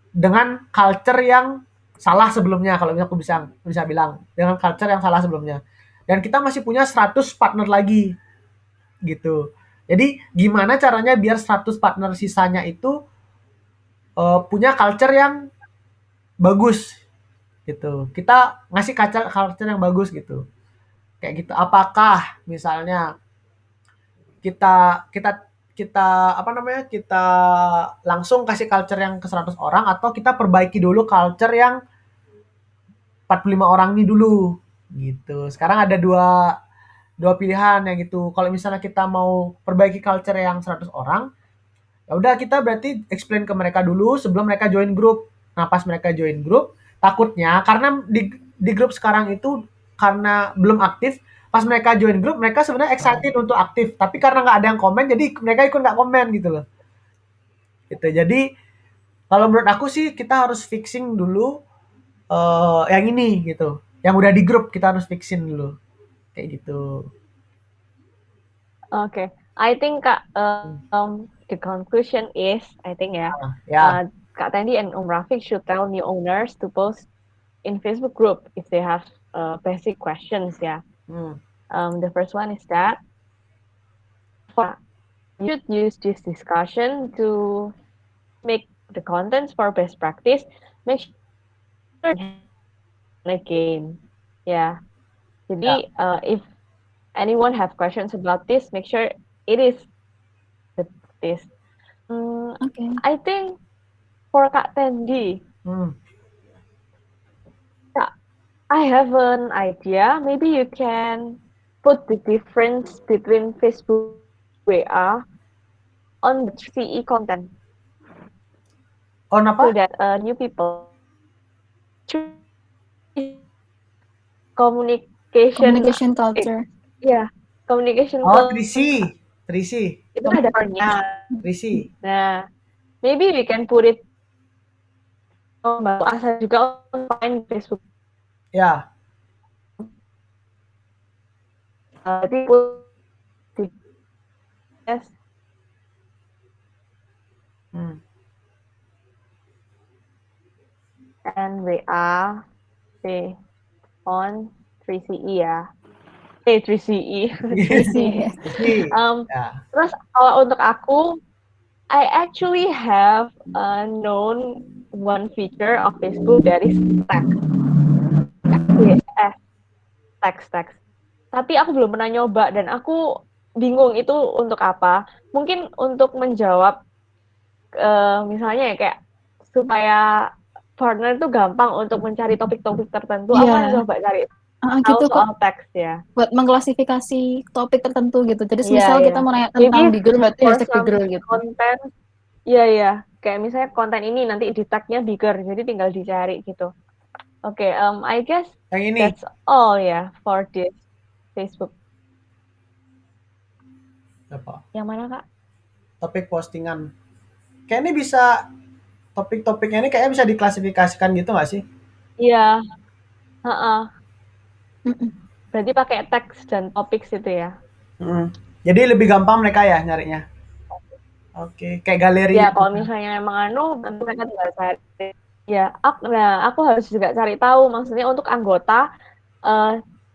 Speaker 1: dengan culture yang salah sebelumnya kalau aku bisa bisa bilang dengan culture yang salah sebelumnya dan kita masih punya 100 partner lagi gitu. Jadi gimana caranya biar 100 partner sisanya itu punya culture yang bagus gitu. Kita ngasih culture yang bagus gitu. Kayak gitu. Apakah misalnya kita kita kita apa namanya kita langsung kasih culture yang ke 100 orang atau kita perbaiki dulu culture yang 45 orang ini dulu gitu. Sekarang ada dua dua pilihan yang gitu. Kalau misalnya kita mau perbaiki culture yang 100 orang, Ya udah kita berarti explain ke mereka dulu sebelum mereka join grup. Nah, pas mereka join grup, takutnya karena di grup sekarang itu karena belum aktif, pas mereka join grup mereka sebenarnya excited untuk aktif, tapi karena nggak ada yang komen jadi mereka ikut nggak komen gitu loh. Gitu. Jadi kalau menurut aku sih kita harus fixing dulu yang ini gitu. Yang udah di grup kita harus fixin dulu. Kayak gitu.
Speaker 2: Okay, I think Kak, the conclusion is, I think ya,
Speaker 1: Ya.
Speaker 2: Kak Tendi and Om Rafiq should tell new owners to post in Facebook group if they have basic questions ya.
Speaker 1: Hmm.
Speaker 2: The first one is that you should use this discussion to make the contents for best practice. Make sure again, yeah.
Speaker 1: Ya.
Speaker 2: Jadi if anyone have questions about this, make sure it is this.
Speaker 3: Oke.
Speaker 2: I think for Kak Tendi,
Speaker 1: Hmm.
Speaker 2: I have an idea. Maybe you can put the difference between Facebook WA on the CE content
Speaker 1: On
Speaker 2: so
Speaker 1: apa?
Speaker 2: that new people communication,
Speaker 3: Communication culture.
Speaker 2: yeah, communication
Speaker 1: Oh, 3C. 3C.
Speaker 2: itu ada warnanya.
Speaker 1: 3C.
Speaker 2: Nah, maybe we can put it membantu Asa juga untuk main Facebook.
Speaker 1: Ya.
Speaker 2: Jadi put di yes,
Speaker 1: Hmm.
Speaker 2: and WA say on 3CE ya. 3CE.
Speaker 3: 3C.
Speaker 1: 3C. Ya.
Speaker 2: Terus kalau untuk aku, I actually have known one feature of Facebook that is text. Yes, text. Tapi aku belum pernah nyoba dan aku bingung itu untuk apa. Mungkin untuk menjawab misalnya ya kayak supaya partner itu gampang untuk mencari topik-topik tertentu. Aku kan
Speaker 3: Iya.
Speaker 2: coba cari tahu
Speaker 3: Gitu kok.
Speaker 2: soal teks ya.
Speaker 3: Buat mengklasifikasi topik tertentu gitu. Jadi
Speaker 2: Iya,
Speaker 3: misal
Speaker 2: iya.
Speaker 3: kita mau nanya tentang
Speaker 2: Maybe
Speaker 3: bigger, berarti
Speaker 2: for
Speaker 3: hashtag
Speaker 2: some
Speaker 3: bigger gitu.
Speaker 2: konten, iya. Kayak misalnya konten ini nanti di tag-nya bigger, jadi tinggal dicari gitu. Oke, I guess
Speaker 1: Yang ini.
Speaker 2: that's all ya for this Facebook.
Speaker 1: Apa?
Speaker 2: Yang mana, Kak?
Speaker 1: Topik postingan. Kayak ini bisa topik-topiknya ini kayaknya bisa diklasifikasikan gitu nggak sih?
Speaker 2: Iya. Heeh.
Speaker 3: Mm-mm.
Speaker 2: Berarti pakai teks dan topik itu ya.
Speaker 1: Jadi lebih gampang mereka ya nyarinya. Oke, kayak galeri.
Speaker 2: Ya, kalau misalnya memang nanti mereka tinggal cari. Ya, aku harus juga cari tahu maksudnya untuk anggota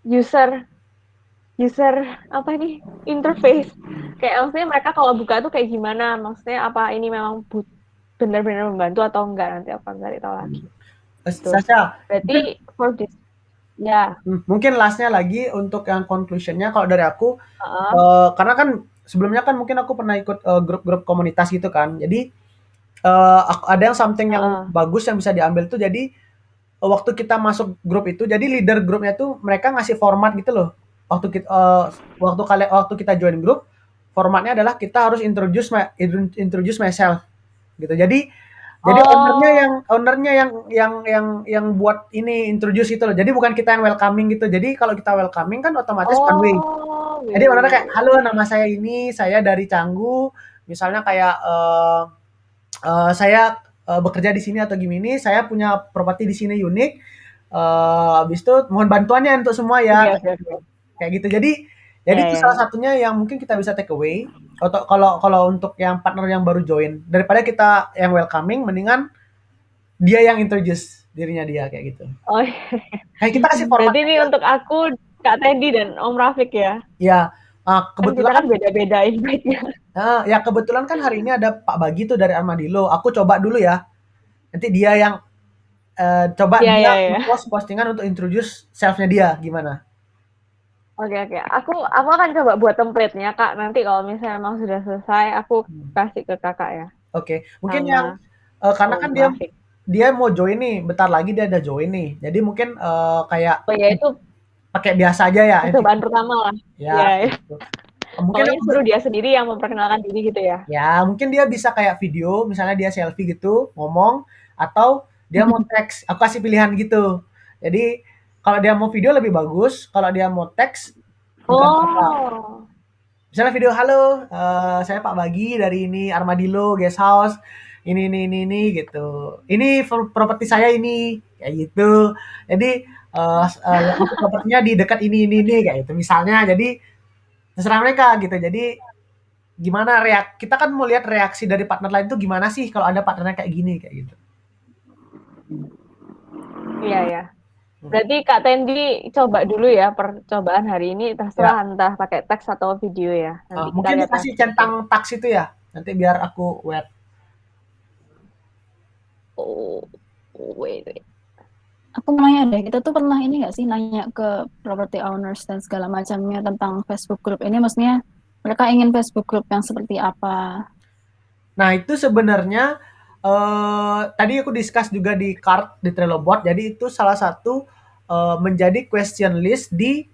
Speaker 2: user apa ini interface. Kayak maksudnya mereka kalau buka tuh kayak gimana? Maksudnya apa ini memang benar-benar membantu atau enggak, nanti aku akan cari tahu lagi.
Speaker 1: Sasha,
Speaker 2: Berarti for this ya.
Speaker 1: mungkin lastnya lagi untuk yang conclusionnya kalau dari aku, karena kan sebelumnya kan mungkin aku pernah ikut grup-grup komunitas gitu kan. Jadi ada yang something yang bagus yang bisa diambil tuh. Jadi waktu kita masuk grup itu, jadi leader grupnya tuh mereka ngasih format gitu loh. Waktu kita join grup, formatnya adalah kita harus introduce myself gitu. Jadi ownernya yang buat ini introduce gitu loh. Jadi bukan kita yang welcoming gitu. Jadi kalau kita welcoming kan otomatis one way. Jadi ownernya kayak, halo nama saya ini, saya dari Canggu. Misalnya kayak saya bekerja di sini atau gini, saya punya properti di sini unik. Habis itu mohon bantuannya untuk semua ya. Kayak gitu. Jadi itu salah satunya yang mungkin kita bisa take away. Atau kalau untuk yang partner yang baru join, daripada kita yang welcoming, mendingan dia yang introduce dirinya dia kayak gitu.
Speaker 2: Oh,
Speaker 1: kayak kita kasih format.
Speaker 2: Berarti ini untuk aku, Kak Tendi dan Om Rafiq ya?
Speaker 1: Iya.
Speaker 2: Kebetulan kan beda-beda invite-nya.
Speaker 1: Ya kebetulan kan hari ini ada Pak Bagi tuh dari Armadillo. Aku coba dulu ya. Nanti dia yang coba dia post postingan untuk introduce self-nya dia gimana.
Speaker 2: Oke. Aku akan coba buat template-nya, Kak. Nanti kalau misalnya memang sudah selesai, aku kasih ke Kakak ya.
Speaker 1: Oke. Mungkin yang karena kan dia mau join nih, bentar lagi dia udah join nih. Jadi mungkin kayak
Speaker 2: itu
Speaker 1: pakai biasa aja ya.
Speaker 2: Percobaan pertama lah.
Speaker 1: Ya. Gitu. Mungkin
Speaker 2: Pokoknya
Speaker 1: aku
Speaker 2: suruh dia sendiri yang memperkenalkan diri gitu ya?
Speaker 1: ya mungkin dia bisa kayak video, misalnya dia selfie gitu, ngomong, atau dia mau teks, aku kasih pilihan gitu. Jadi, kalau dia mau video lebih bagus, kalau dia mau teks, bukan apa.
Speaker 2: Oh.
Speaker 1: Misalnya video, "Halo, saya Pak Bagi dari ini Armadillo Guest House, ini," gitu. "Ini properti saya ini," kayak gitu. Jadi, lokasi propertinya di dekat ini, kayak gitu misalnya. Jadi, terserah mereka gitu. Jadi, gimana kita kan mau lihat reaksi dari partner lain tuh gimana sih kalau ada partnernya kayak gini, kayak gitu.
Speaker 2: Iya ya.
Speaker 1: Hmm.
Speaker 2: Berarti Kak Tendi coba dulu ya percobaan hari ini,
Speaker 1: Ya,
Speaker 2: terserah entah pakai teks atau video ya. Nanti kita
Speaker 1: mungkin
Speaker 2: lihat
Speaker 1: dikasih
Speaker 2: hasilnya.
Speaker 1: centang taks itu ya, nanti biar aku wet.
Speaker 2: Oh, wait.
Speaker 3: Aku mau nanya deh, kita tuh pernah ini nggak sih nanya ke property owners dan segala macamnya tentang Facebook group ini? Maksudnya mereka ingin Facebook group yang seperti apa?
Speaker 1: Nah, itu sebenarnya tadi aku discuss juga di card di Trello board. Jadi itu salah satu menjadi question list di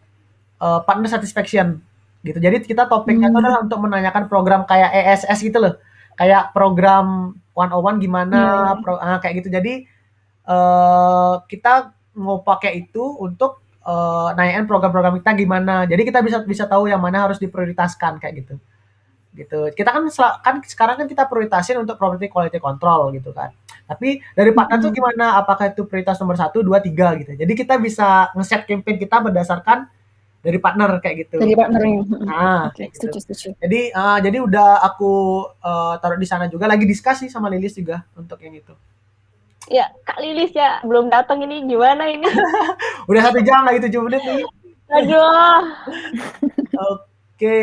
Speaker 1: partner satisfaction gitu. Jadi kita topiknya itu
Speaker 3: Hmm,
Speaker 1: adalah untuk menanyakan program kayak ESS gitu loh. Kayak program 101 gimana,
Speaker 3: iya, iya.
Speaker 1: kayak gitu. Jadi kita mau pakai itu untuk nanyain program-program kita gimana. Jadi kita bisa bisa tahu yang mana harus diprioritaskan kayak gitu. Gitu. Kita kan sekarang kan kita prioritasin untuk property quality control gitu kan. Tapi dari partner tuh
Speaker 3: Mm-mm.
Speaker 1: gimana? Apakah itu prioritas nomor satu, 2, 3 gitu. Jadi kita bisa nge-set campaign kita berdasarkan dari partner kayak gitu.
Speaker 3: Dari partnernya. Mm-mm.
Speaker 1: Nah,
Speaker 3: Oke,
Speaker 1: kayak gitu.
Speaker 3: setuju, setuju.
Speaker 1: Jadi udah aku taruh di sana juga, lagi diskusi sama Lilis juga untuk yang itu.
Speaker 2: Ya, Kak Lilis ya belum datang ini gimana ini?
Speaker 1: Udah 1 jam lagi 7 menit nih.
Speaker 2: Aduh.
Speaker 1: Oke,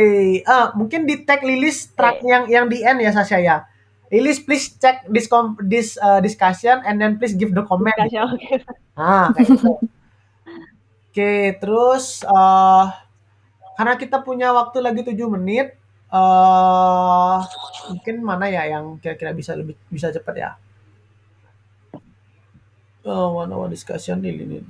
Speaker 1: mungkin di tag Lilis track
Speaker 2: Oke.
Speaker 1: yang di end ya Sasha ya. Lilis please check this discussion and then please give the comment gitu.
Speaker 2: Discussion oke.
Speaker 1: Kayak gitu. Oke, terus karena kita punya waktu lagi 7 menit, mungkin mana ya yang kira-kira bisa cepat ya? One-on-one discussion ini.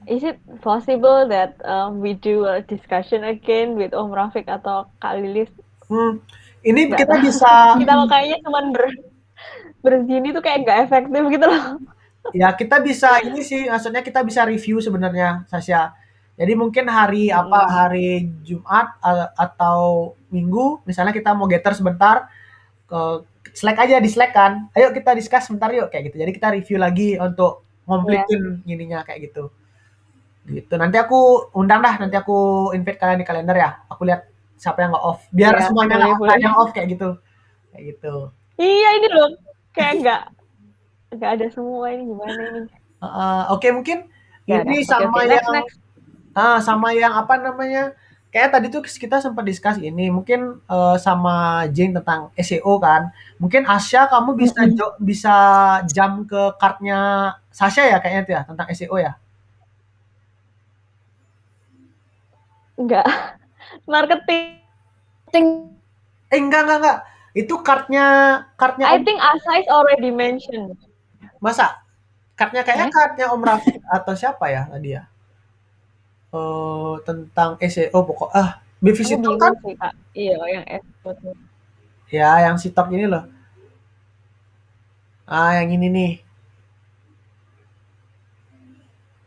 Speaker 2: Is it possible that we do a discussion again with Om Rafiq atau Kak Lilis?
Speaker 1: Ini
Speaker 2: Nggak
Speaker 1: kita
Speaker 2: tahu.
Speaker 1: bisa
Speaker 2: Kita kayaknya cuma bersini tuh kayak nggak efektif gitu loh.
Speaker 1: ya kita bisa ini sih, maksudnya kita bisa review sebenarnya, Sasha. Jadi mungkin hari Jumat atau Minggu, misalnya kita mau getter sebentar, ke Slack aja di Slack kan. Ayo kita discuss sebentar yuk kayak gitu. Jadi kita review lagi untuk
Speaker 2: Iya,
Speaker 1: ngomplitin ininya kayak gitu. Gitu. Nanti aku undang dah, nanti aku invite kalian di kalender ya. Aku lihat siapa yang nggak off. Biar
Speaker 2: iya,
Speaker 1: semuanya
Speaker 2: boleh,
Speaker 1: nggak
Speaker 2: boleh.
Speaker 1: ada yang off kayak gitu. Kayak gitu.
Speaker 2: Iya ini loh, kayak nggak ada semua ini gimana ini?
Speaker 1: Oke, mungkin
Speaker 2: Nggak ada.
Speaker 1: ini
Speaker 2: Oke. Next.
Speaker 1: sama yang apa namanya? Kayak tadi tuh kita sempat discuss ini, mungkin sama Jane tentang SEO kan. Mungkin Asya kamu
Speaker 3: Mm-mm.
Speaker 1: bisa jam ke cardnya Sasha ya kayaknya tuh ya tentang SEO ya.
Speaker 2: Nggak. Marketing.
Speaker 3: Think
Speaker 1: Enggak. Itu cardnya
Speaker 2: I
Speaker 1: Om,
Speaker 2: think Asa is already mentioned.
Speaker 1: masa? Kayaknya
Speaker 3: eh,
Speaker 1: cardnya Om Rafiq atau siapa ya tadi ya? Tentang SEO pokok
Speaker 2: Aku
Speaker 1: Bivisitor kan?
Speaker 2: bingung sih Kak. Iya, yang expert.
Speaker 1: Ya, yang Sitok ini loh. Yang ini nih.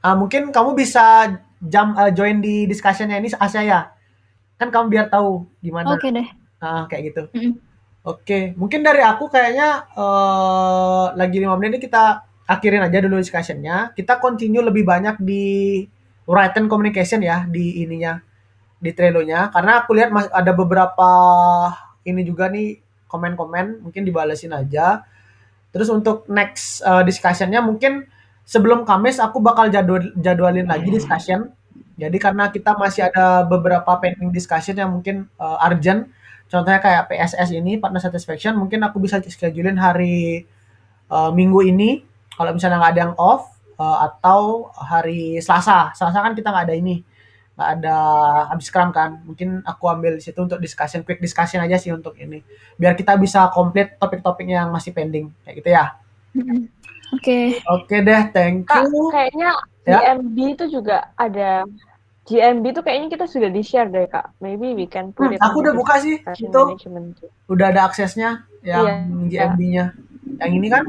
Speaker 1: Mungkin kamu bisa join di discussion-nya ini Asya ya. Kan kamu biar tahu gimana.
Speaker 3: oke deh.
Speaker 1: Kayak gitu.
Speaker 3: Mm-mm.
Speaker 1: Oke, mungkin dari aku kayaknya lagi 5 menit ini kita akhirin aja dulu discussion-nya. Kita continue lebih banyak di written communication ya di ininya, di Trello-nya. Karena aku lihat ada beberapa ini juga nih komen-komen, mungkin dibalesin aja. Terus untuk next discussion-nya mungkin sebelum Kamis aku bakal jadwalin lagi discussion. Jadi karena kita masih ada beberapa pending discussion yang mungkin urgent. Contohnya kayak PSS ini, partner satisfaction, mungkin aku bisa schedulein hari Minggu ini kalau misalnya nggak ada yang off, atau hari Selasa. Selasa kan kita nggak ada ini, nggak ada habis scrum kan. Mungkin aku ambil di situ untuk discussion, quick discussion aja sih untuk ini. Biar kita bisa komplit topik-topik yang masih pending kayak gitu ya.
Speaker 3: Mm-mm. Oke.
Speaker 1: Oke deh, thank
Speaker 2: Kak,
Speaker 1: you.
Speaker 2: kayaknya di
Speaker 1: Ya.
Speaker 2: MB itu juga ada GMB tuh kayaknya kita sudah di-share deh, Kak. Maybe we can put it
Speaker 1: Aku
Speaker 2: on the
Speaker 1: udah buka sih
Speaker 2: discussion
Speaker 1: itu,
Speaker 2: management too.
Speaker 1: udah ada aksesnya yang
Speaker 2: Iya.
Speaker 1: GMB-nya. Yang ini kan?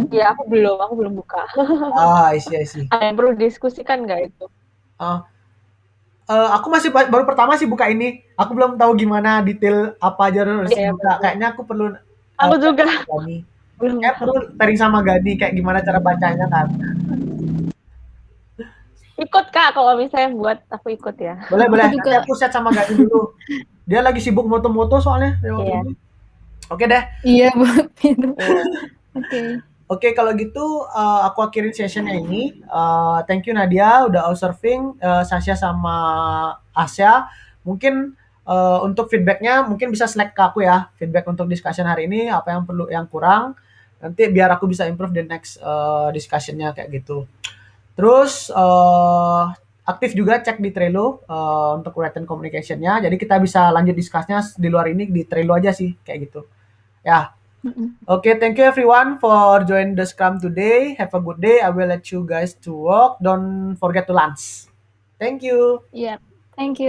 Speaker 2: Iya, aku belum buka.
Speaker 1: I see.
Speaker 2: Ada yang perlu diskusikan nggak itu?
Speaker 1: Uh, aku masih baru pertama sih buka ini. Aku belum tahu gimana detail apa aja harus
Speaker 2: Iya,
Speaker 1: buka.
Speaker 2: betul.
Speaker 1: Kayaknya aku perlu
Speaker 2: Aku juga
Speaker 1: Gani.
Speaker 2: belum
Speaker 1: Kayak perlu sharing sama Gani kayak gimana cara bacanya kan.
Speaker 2: ikut, Kak. Kalau misalnya buat aku ikut ya.
Speaker 1: Boleh.
Speaker 3: Aku
Speaker 1: Nanti
Speaker 3: juga.
Speaker 1: aku chat sama Gani dulu. Dia lagi sibuk moto-moto soalnya waktu
Speaker 2: Iya.
Speaker 1: ini. Oke deh.
Speaker 3: Iya, buat itu.
Speaker 2: Iya.
Speaker 3: Oke.
Speaker 1: Oke, kalau gitu aku akhirin sessionnya ini. Thank you Nadia udah observing, Sasha sama Asya. Mungkin untuk feedbacknya mungkin bisa select ke aku ya. Feedback untuk discussion hari ini apa yang perlu, yang kurang. Nanti biar aku bisa improve the next discussionnya kayak gitu. Terus aktif juga cek di Trello untuk written communication-nya. Jadi kita bisa lanjut discuss-nya di luar ini di Trello aja sih kayak gitu. Ya. Okay, thank you everyone for joining the Scrum today. Have a good day. I will let you guys to work. Don't forget to lunch. Thank you.
Speaker 3: Iya. Thank you.